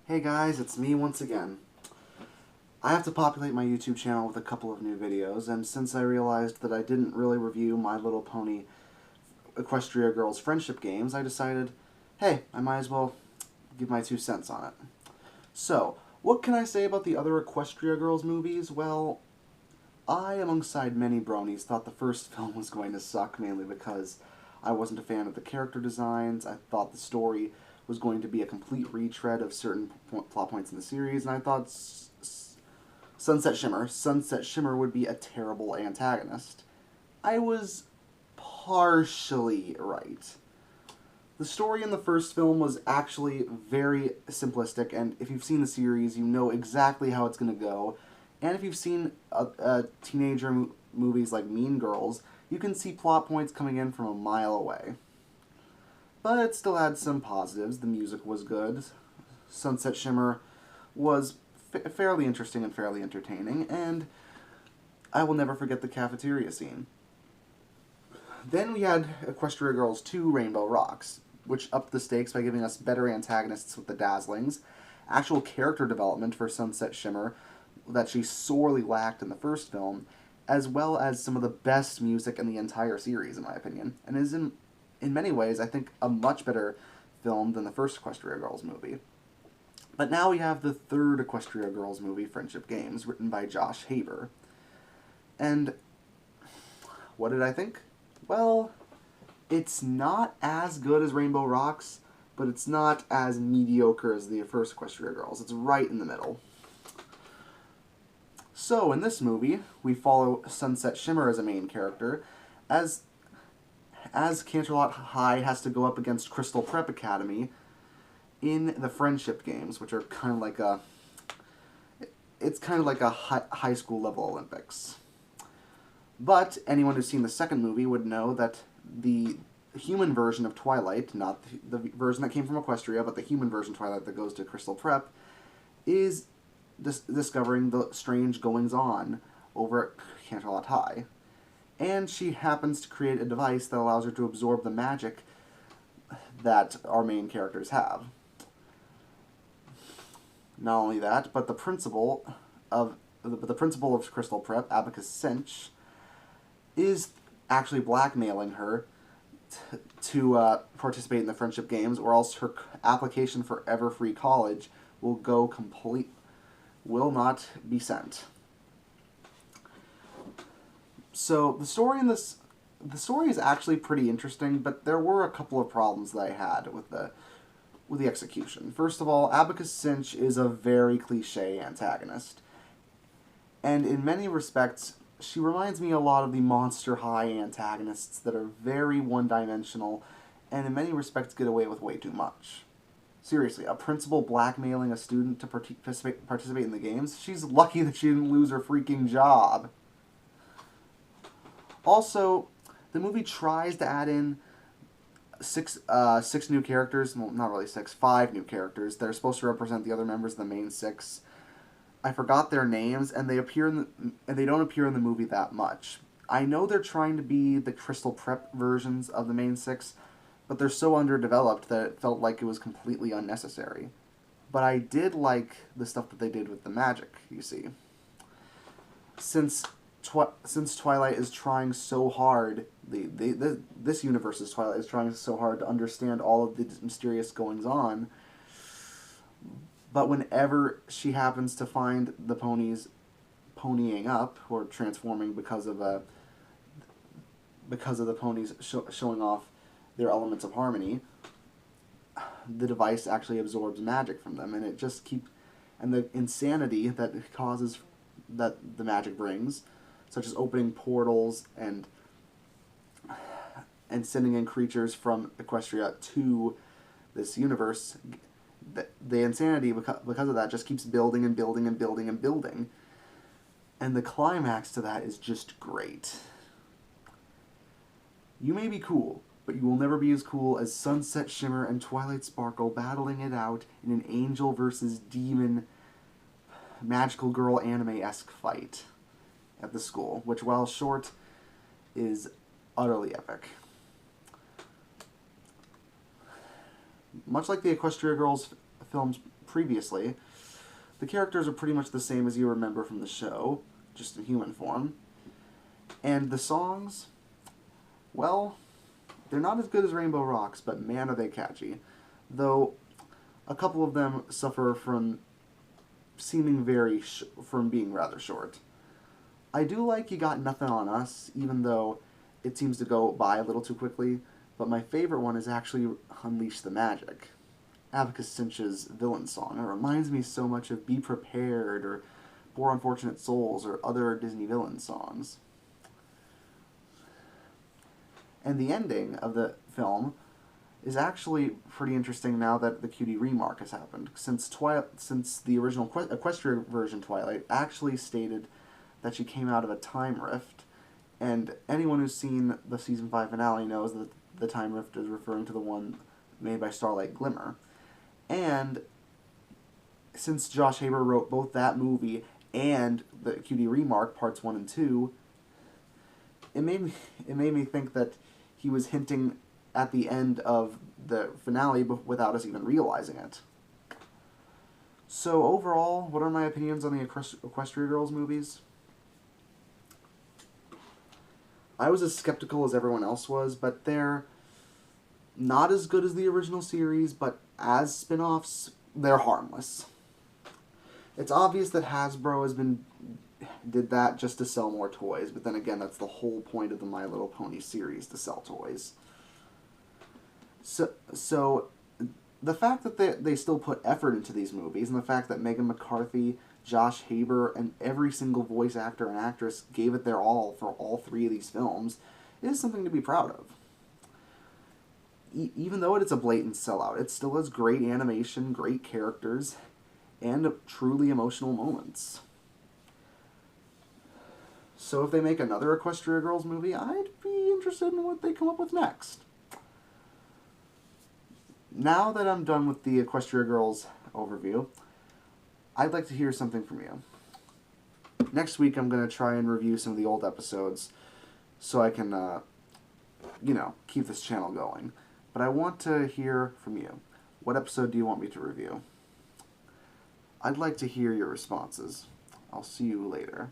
Hey guys, it's me once again. I have to populate my YouTube channel with a couple of new videos, and since I realized that I didn't really review My Little Pony Equestria Girls friendship games, I decided, hey, I might as well give my 2 cents on it. So, what can I say about the other Equestria Girls movies? Well, I, alongside many bronies, thought the first film was going to suck, mainly because I wasn't a fan of the character designs. I thought the story was going to be a complete retread of certain plot points in the series, and I thought Sunset Shimmer would be a terrible antagonist. I was partially right. The story in the first film was actually very simplistic, and if you've seen the series, you know exactly how it's going to go. And if you've seen teenager movies like Mean Girls, you can see plot points coming in from a mile away. But it still had some positives. The music was good. Sunset Shimmer was fairly interesting and fairly entertaining, and I will never forget the cafeteria scene. Then we had Equestria Girls 2 Rainbow Rocks, which upped the stakes by giving us better antagonists with the Dazzlings, actual character development for Sunset Shimmer that she sorely lacked in the first film, as well as some of the best music in the entire series, in my opinion, and is in many ways, I think, a much better film than the first Equestria Girls movie. But now we have the third Equestria Girls movie, Friendship Games, written by Josh Haber. And what did I think? Well, it's not as good as Rainbow Rocks, but it's not as mediocre as the first Equestria Girls. It's right in the middle. So, in this movie, we follow Sunset Shimmer as a main character, as Canterlot High has to go up against Crystal Prep Academy in the Friendship Games, which are kind of like a... It's kind of like a high school level Olympics. But anyone who's seen the second movie would know that the human version of Twilight, not the version that came from Equestria, but the human version of Twilight that goes to Crystal Prep, is discovering the strange goings-on over at Canterlot High. And she happens to create a device that allows her to absorb the magic that our main characters have. Not only that, but the principal of Crystal Prep, Abacus Cinch, is actually blackmailing her to participate in the Friendship Games, or else her application for Everfree College will not be sent. So the story is actually pretty interesting, but there were a couple of problems that I had with the execution. First of all, Abacus Cinch is a very cliche antagonist, and in many respects, she reminds me a lot of the Monster High antagonists that are very one-dimensional, and in many respects get away with way too much. Seriously, a principal blackmailing a student to participate in the games? She's lucky that she didn't lose her freaking job. Also, the movie tries to add in six new characters. Well, not really six, 5 new characters that are supposed to represent the other members of the main 6. I forgot their names, and they don't appear in the movie that much. I know they're trying to be the Crystal Prep versions of the main 6, but they're so underdeveloped that it felt like it was completely unnecessary. But I did like the stuff that they did with the magic, you see. Since Twilight is trying so hard, this universe's Twilight is trying so hard to understand all of the mysterious goings-on, but whenever she happens to find the ponies ponying up, or transforming because of the ponies showing off their elements of harmony, the device actually absorbs magic from them, and and the insanity that the magic brings, such as opening portals and sending in creatures from Equestria to this universe, the insanity because of that just keeps building and building and building and building. And the climax to that is just great. You may be cool, but you will never be as cool as Sunset Shimmer and Twilight Sparkle battling it out in an angel versus demon magical girl anime-esque fight at the school, which, while short, is utterly epic. Much like the Equestria Girls films previously. The characters are pretty much the same as you remember from the show, just in human form. And the songs, well, they're not as good as Rainbow Rocks, but man are they catchy. Though a couple of them suffer from from being rather short. I do like You Got Nothing on Us, even though it seems to go by a little too quickly, but my favorite one is actually Unleash the Magic, Abacus Cinch's villain song. It reminds me so much of Be Prepared or Poor Unfortunate Souls or other Disney villain songs. And the ending of the film is actually pretty interesting now that the QD remark has happened, since the original Equestria version Twilight actually stated that she came out of a time rift, and anyone who's seen the season 5 finale knows that the time rift is referring to the one made by Starlight Glimmer. And since Josh Haber wrote both that movie and the QD remark parts 1 and 2, it made me think that he was hinting at the end of the finale without us even realizing it. So overall, what are my opinions on the Equestria Girls movies? I was as skeptical as everyone else was, but they're not as good as the original series, but as spin-offs, they're harmless. It's obvious that Hasbro did that just to sell more toys, but then again, that's the whole point of the My Little Pony series, to sell toys. So the fact that they still put effort into these movies, and the fact that Megan McCarthy, Josh Haber, and every single voice actor and actress gave it their all for all 3 of these films, is something to be proud of. Even though it's a blatant sellout, it still has great animation, great characters, and truly emotional moments. So if they make another Equestria Girls movie, I'd be interested in what they come up with next. Now that I'm done with the Equestria Girls overview, I'd like to hear something from you. Next week I'm going to try and review some of the old episodes so I can, keep this channel going. But I want to hear from you. What episode do you want me to review? I'd like to hear your responses. I'll see you later.